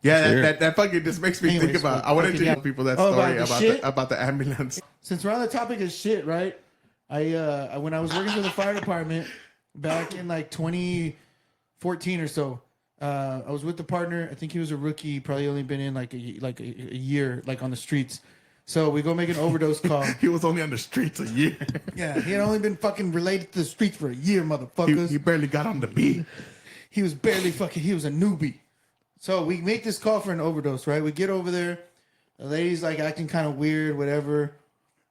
Yeah, Sure. that fucking just makes me think about. I wanted to tell people that story about the ambulance. Since we're on the topic of shit, right? I when I was working for the fire department back in like 2014 or so, I was with the partner. I think he was a rookie, probably only been in like a year, like on the streets. So we go make an overdose call. He was only on the streets a year. Yeah, he had only been fucking related to the streets for a year, motherfuckers. He barely got on the beat. He was barely fucking. He was a newbie. So we make this call for an overdose, right? We get over there. The lady's like acting kind of weird, whatever.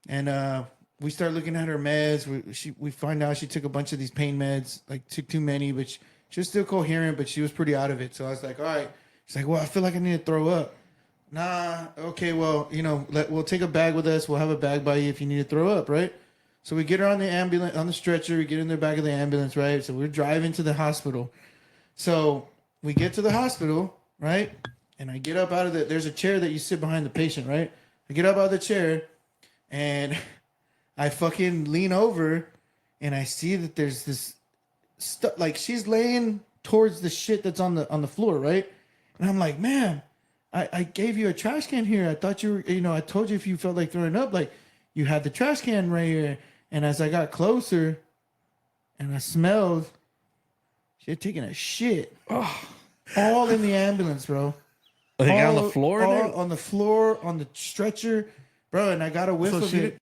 And we start looking at her meds. We find out she took a bunch of these pain meds, like took too many, but she was still coherent, but she was pretty out of it. So I was like, all right. She's like, well, I feel like I need to throw up. Nah, okay, well, we'll take a bag with us. We'll have a bag by you if you need to throw up, right? So we get her on the ambulance, on the stretcher. We get in the back of the ambulance, right? So we're driving to the hospital. So we get to the hospital, right? And I get up out of there's a chair that you sit behind the patient, right? I get up out of the chair and I fucking lean over and I see that there's this stuff, like she's laying towards the shit that's on the floor, right? And I'm like, man, I gave you a trash can here. I thought you were, I told you if you felt like throwing up, like you had the trash can right here. And as I got closer and I smelled, she had taken a shit. Oh, all in the ambulance, bro. Like on the floor? All on the floor, on the stretcher, bro. And I got a whiff of it.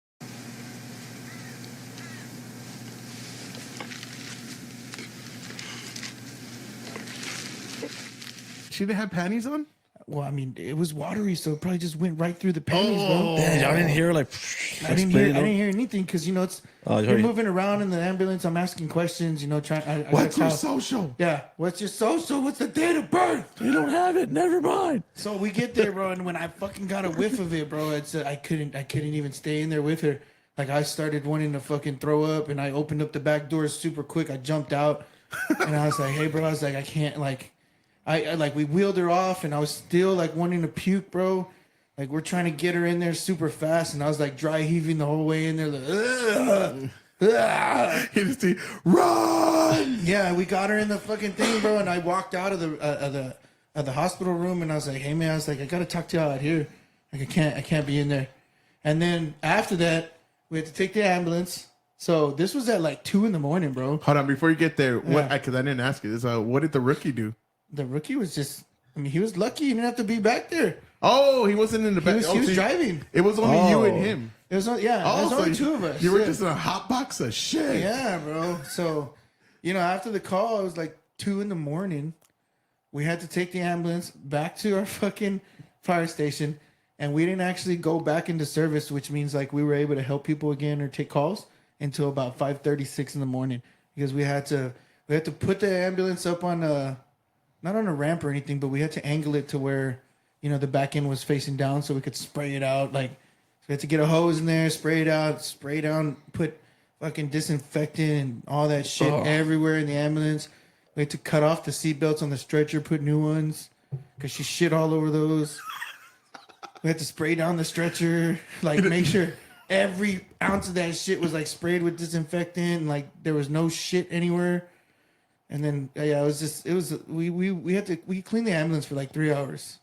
She didn't have panties on? Well, I mean, it was watery, so it probably just went right through the panties, bro. Damn, I didn't hear like. I didn't hear anything because it's you're moving around in the ambulance. I'm asking questions, trying. What's your social? Yeah, what's your social? What's the date of birth? You don't have it. Never mind. So we get there, bro, and when I fucking got a whiff of it, bro, I couldn't even stay in there with her. Like I started wanting to fucking throw up, and I opened up the back door super quick. I jumped out, and I was like, "Hey, bro," I was like, "I can't like." I like we wheeled her off and I was still like wanting to puke, bro. Like we're trying to get her in there super fast and I was like dry heaving the whole way in there. Like, You just see, run! Yeah, we got her in the fucking thing, bro. And I walked out of the hospital room and I was like, hey man, I gotta talk to y'all out here. Like I can't be in there. And then after that, we had to take the ambulance. So this was at like 2 a.m, bro. Hold on, before you get there, Yeah. because I didn't ask you this, what did the rookie do? The rookie was just, he was lucky he didn't have to be back there. Oh, he wasn't in the back. He was driving. It was only you and him. It was only 2 of us. You were just in a hot box of shit. Yeah, bro. So, after the call, it was like 2 a.m. We had to take the ambulance back to our fucking fire station, and we didn't actually go back into service, which means like we were able to help people again or take calls until about 5:36 in the morning because we had to put the ambulance up on not on a ramp or anything, but we had to angle it to where, the back end was facing down so we could spray it out. Like, we had to get a hose in there, spray it out, spray down, put fucking disinfectant and all that shit everywhere in the ambulance. We had to cut off the seatbelts on the stretcher, put new ones, because she shit all over those. We had to spray down the stretcher, like make sure every ounce of that shit was like sprayed with disinfectant, and like there was no shit anywhere. And then we cleaned the ambulance for like 3 hours.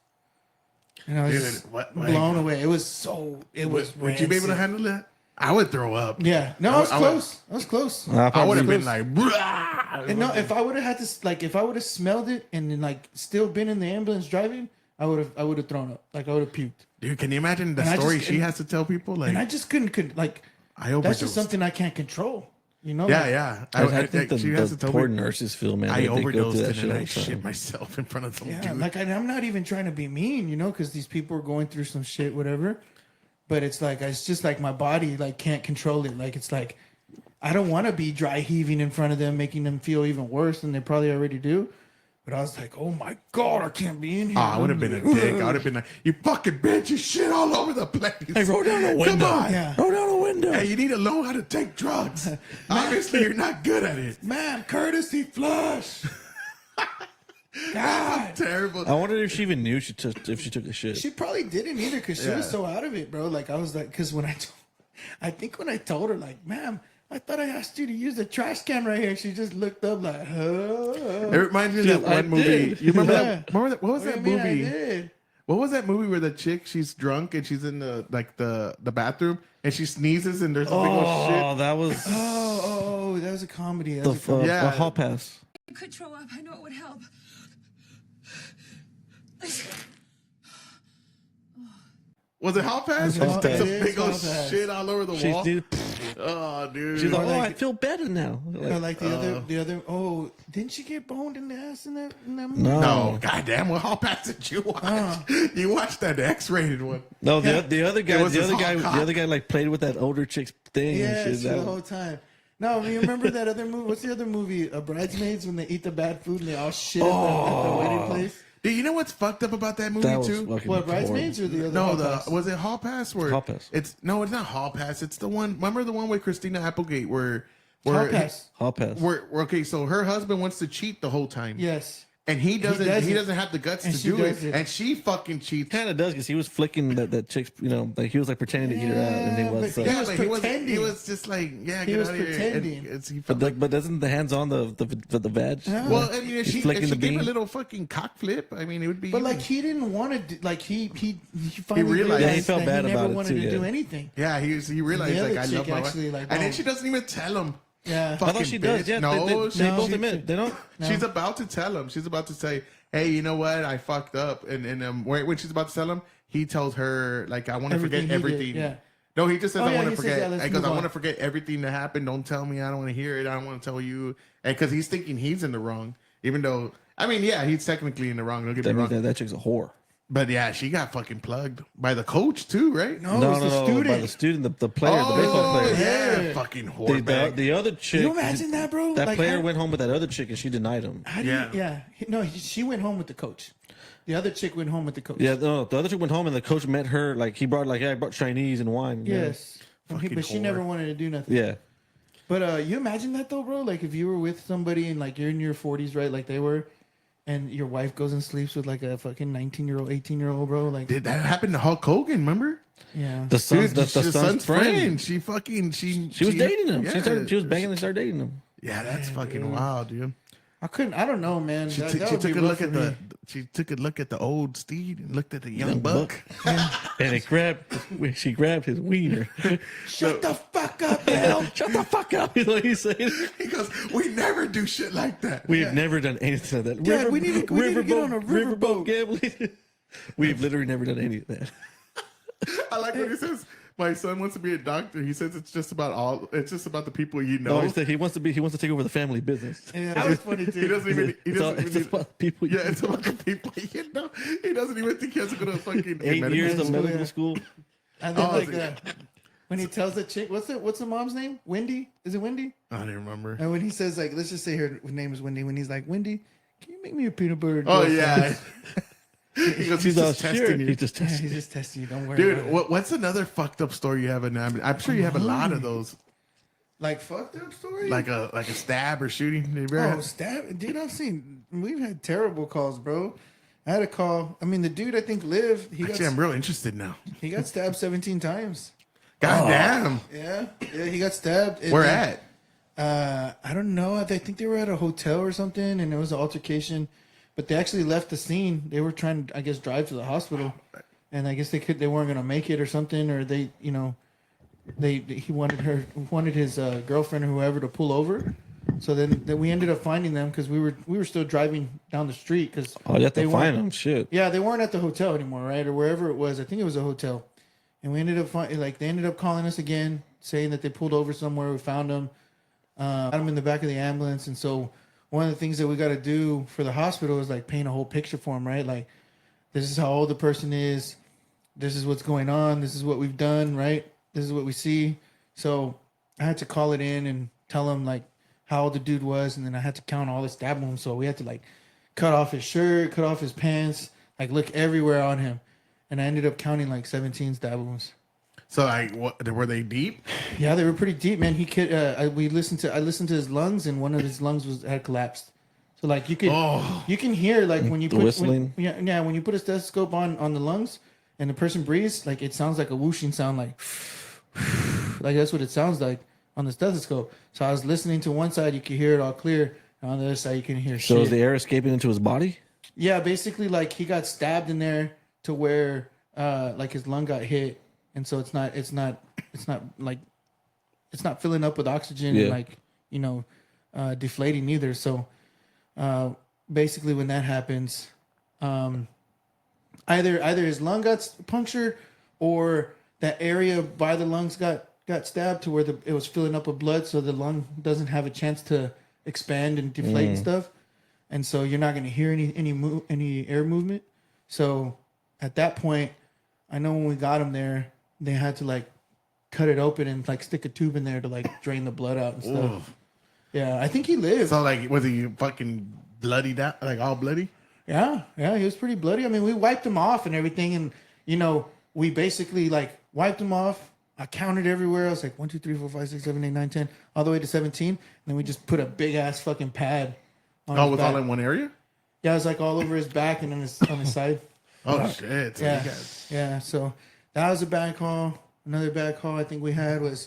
And I was just blown away. It was Would you be able to handle that? I would throw up. Yeah. No, I was close. I was close. I would have been like, and no, if I would have had to, like, if I would have smelled it and then like still been in the ambulance driving, I would have thrown up. Like I would have puked. Dude, can you imagine the story she has to tell people? Like, and I just couldn't like. That's just something I can't control. Yeah. I think the poor nurses feel, man. I overdosed that and I shit shit myself in front of some dude. Like I'm not even trying to be mean, because these people are going through some shit, whatever. But it's like it's just like my body like can't control it. Like it's like I don't want to be dry heaving in front of them, making them feel even worse than they probably already do. But I was like, oh my God, I can't be in here. I would have been a dick. I would have been like, you fucking bitch, you shit all over the place. Hey, roll down the window. Come on. Yeah. Roll down the window. Hey, you need to learn how to take drugs. Obviously, you're not good at it. Man, courtesy flush. God. Terrible. I wondered if she even knew if she took the shit. She probably didn't either because she was so out of it, bro. Like I was like, because when I think when I told her, like, ma'am, I thought I asked you to use the trash can right here. She just looked up like, It reminds me of that I one movie. did. You remember Yeah. that? Remember that? What was that movie? I did. What was that movie where the chick, she's drunk and she's in the bathroom and she sneezes and there's a big old shit. Oh, that was That was a comedy. That the, was a comedy. Yeah. the hall pass. You could throw up. I know it would help. Was it Hall Pass? Hall There's a Pass. big old Hall Pass. shit all over the She's, wall. dude, Oh, dude. she's like, oh, like- I feel better now. Like the other. Oh, didn't she get boned in the ass in that movie? No, goddamn! What Hall Pass did you watch? You watched that X-rated one. No, the other guy, It was his hot the cock. other guy like played with that older chick's thing. Yeah, and shit. the That whole time. No, you remember that other movie? What's the other movie? Bridesmaids, when they eat the bad food and they all shit at the wedding place. Dude, you know what's fucked up about that movie that was too? fucking What, Bridesmaids or the other? No, Hall the Pass? was it Hall Pass? Where Hall Pass. It's not Hall Pass. It's the one. Remember the one with Christina Applegate where Hall Pass. hall pass. Where okay, so her husband wants to cheat the whole time. Yes. And he doesn't. He doesn't. doesn't have the guts And to she do does it. it. And she fucking cheats. Kind of does because he was flicking that chick's, like he was like pretending to eat her out, and he Yeah, was. but So. he Yeah, was but pretending. he was just like, yeah, He get was out of here. pretending. And he But doesn't the hands on the vag? well, I mean, if she flicking the gave bean? a little fucking cock flip, I mean, it would be. But like he didn't want to. Like he finally realized- realized Yeah, he felt that bad he never about it wanted too, to do yeah. anything. yeah, he realized The like other I love chick my wife, actually, like, and then oh. she doesn't even tell him. Yeah. I thought Fucking she does. bitch. Yeah, No, they both she- admit they don't. She's about to tell him. She's about to say, "Hey, you know what? I fucked up." And when she's about to tell him, he tells her like, "I want to forget Everything he did, everything." yeah. No, he just says, Oh, "I yeah, want he to says, forget." yeah, let's He goes, move "I want on." to forget everything that happened. Don't tell me. I don't want to hear it. I don't want to tell you." And because he's thinking he's in the wrong, even though I mean, yeah, he's technically in the wrong. Don't get me That wrong. means that chick's a whore. But yeah, she got fucking plugged by the coach too, right? No, it was the student. By the student, the player, the baseball player. yeah, Yeah. fucking The, whore. the other chick. Can you imagine that, bro? That Like, player how- went home with that other chick and she denied him. How do Yeah. you, yeah. No, she went home with the coach. The other chick went home with the coach. Yeah, no, the other chick went home and the coach met her. Like he brought, I brought Chinese and wine. Yes. Fucking But she whore. never wanted to do nothing. Yeah. But you imagine that though, bro? Like if you were with somebody and like you're in your 40s, right? Like they were, and your wife goes and sleeps with like a fucking 19-year-old, 18-year-old, bro. Like, Did that happen to Hulk Hogan? Remember? yeah. The son's, Dude, the she's son's friend. She fucking she She was dating him. Yeah, She was banging and started dating him. Yeah, that's fucking wild, dude. I don't know, man. She, That- took that she would be took a rough look at for the. me. She took a look at the old steed and looked at the young Young buck. And it grabbed. She grabbed his wiener. Shut the fuck up, Bill. Shut the fuck up! Is what he's saying. He goes, "We never do shit like that." We've never done anything like that. Dad, we need to get on a riverboat. gambling. We've literally never done any of that. I like when he says, "My son wants to be a doctor." He says it's just about the people you know. No, he said he wants to take over the family business. Yeah, that was funny too. He doesn't even. He It's, all, doesn't it's even. about people. Yeah, it's about the people you know. He doesn't even think he has to go to fucking 8 medical years of school. medical school. And then Oh, like when he tells the chick, what's the mom's name? Wendy? Is it Wendy? I don't even remember. And when he says like, let's just say her name is Wendy. When he's like, Wendy, can you make me a peanut butter? Oh toast?" yeah. He goes, he's all just testing sure. you. He's just Yeah, testing. he's just testing you. Don't worry, Dude, about it. what's another fucked up story you have in there? I'm sure you have a lot of those, Like fucked up story. like a stab or shooting. Have you ever oh had- stab, dude. We've had terrible calls, bro. I had a call. I mean, the dude I think lived. Actually, I'm real interested now. He got stabbed 17 times. God damn. Yeah, he got stabbed. And Where then- at? I don't know. I think they were at a hotel or something, and it was an altercation. But they actually left the scene. They were trying to, I guess, drive to the hospital, and I guess they weren't gonna make it or something, or he wanted his girlfriend or whoever to pull over. So then we ended up finding them because we were still driving down the street because Oh, you have to they find weren't- him. Shit. Yeah, they weren't at the hotel anymore, right, or wherever it was. I think it was a hotel, and we ended up they ended up calling us again, saying that they pulled over somewhere. We found them, got them in the back of the ambulance, and so one of the things that we got to do for the hospital is like paint a whole picture for them, right? Like, this is how old the person is, this is what's going on, this is what we've done, right? This is what we see. So I had to call it in and tell them like how old the dude was, and then I had to count all the stab wounds. So we had to like cut off his shirt, cut off his pants, like look everywhere on him, and I ended up counting like 17 stab wounds. So, like, what were they deep? Yeah, they were pretty deep, man. I listened to his lungs, and one of his lungs had collapsed. So like you can hear like when you The put whistling? when you put a stethoscope on the lungs and the person breathes, like it sounds like a whooshing sound, like that's what it sounds like on the stethoscope. So I was listening to one side, you could hear it all clear. And on the other side, you can hear So shit. is the air escaping into his body? Yeah, basically, like he got stabbed in there to where, like his lung got hit, and so it's not filling up with oxygen and like deflating either. So, basically, when that happens, either his lung got punctured or that area by the lungs got stabbed to where it was filling up with blood, so the lung doesn't have a chance to expand and deflate and stuff. And so you're not going to hear any air movement. So at that point, I know when we got him there, they had to like cut it open and like stick a tube in there to like drain the blood out and stuff. Oof. Yeah, I think he lived. So like, was he fucking bloodied out, like all bloody? Yeah, he was pretty bloody. I mean, we wiped him off and everything, and we basically like wiped him off. I counted everywhere. I was like 1, 2, 3, 4, 5, 6, 7, 8, 9, 10, all the way to 17. And then we just put a big ass fucking pad. Oh, was all in one area? Yeah, it was like all over his back and on his side. Oh shit! So Yeah, you guys- yeah. So that was a bad call. Another bad call I think we had was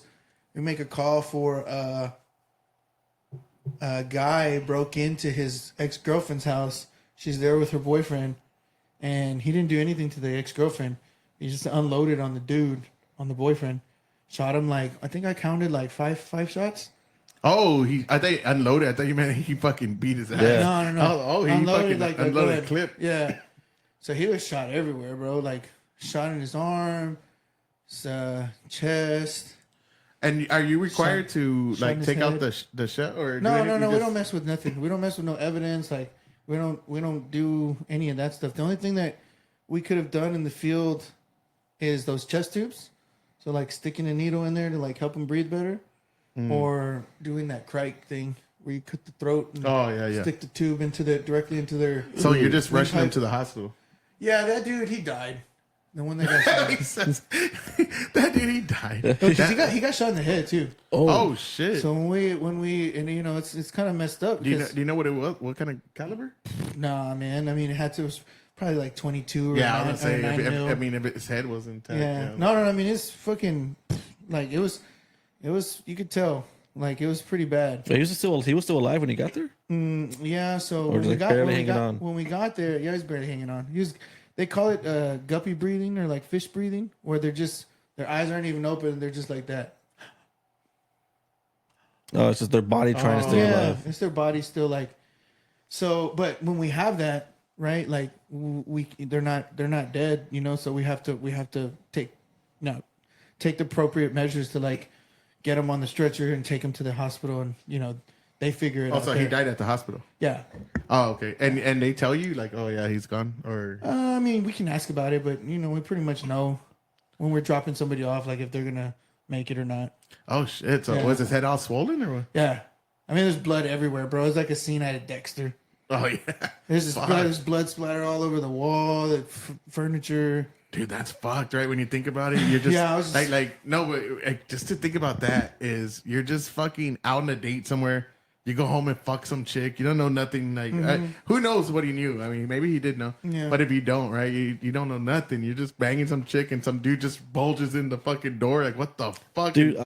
we make a call for a guy broke into his ex-girlfriend's house. She's there with her boyfriend, and he didn't do anything to the ex-girlfriend. He just unloaded on the dude, on the boyfriend. Shot him like I think I counted like five shots. Oh, I think unloaded. I thought you meant he fucking beat his ass. Yeah. No. Oh, he Unloaded, fucking like, unloaded go a clip. Yeah. So he was shot everywhere, bro. Like shot in his arm, his chest. And are you required to shot in like his take out head. the shell or No. You We just- don't mess with nothing. We don't mess with no evidence. Like we don't do any of that stuff. The only thing that we could have done in the field is those chest tubes. So like sticking a needle in there to like help him breathe better, or doing that Crike thing where you cut the throat and Oh yeah. stick the tube directly into their. So you're just rushing him windpipe. to the hospital. Yeah, that dude, he died. The one that got shot. He says, that dude, he died. 'Cause he got shot in the head too. Oh shit! So when we and it's kind of messed up. do you Because, know what it was? What kind of caliber? nah, man. I mean, it was probably like 22 or Yeah, I 9, was gonna say. 9 mil. I mean, if his head was intact. Yeah. No. I mean, it's fucking like it was. You could tell like it was pretty bad. He was still alive when he got there. Yeah. So Or just, like, barely hanging on. when we got there, yeah, he's barely hanging on. They call it guppy breathing or like fish breathing, where their eyes aren't even open. They're just like that. Oh, it's just their body trying to stay Yeah, alive. it's their body still like. So, but when we have that, right? Like they're not dead, So we have to take the appropriate measures to like get them on the stretcher and take them to the hospital, and they figure it out. Also, he died at the hospital. Yeah. Oh, okay. And they tell you like, oh yeah, he's gone, or I mean, we can ask about it, but we pretty much know when we're dropping somebody off, like if they're gonna make it or not. oh shit. So Yeah. was his head all swollen or what? Yeah. I mean, there's blood everywhere, bro. It's like a scene out of Dexter. Oh yeah. There's blood splattered all over the wall, the furniture. Dude, that's fucked, right? When you think about it, you're just Yeah, I was just- like no, but just to think about that is you're just fucking out on a date somewhere. You go home and fuck some chick. You don't know nothing. Like who knows what he knew? I mean, maybe he did know. Yeah. But if you don't, right? You don't know nothing. You're just banging some chick and some dude just bulges in the fucking door. Like what the fuck, Dude,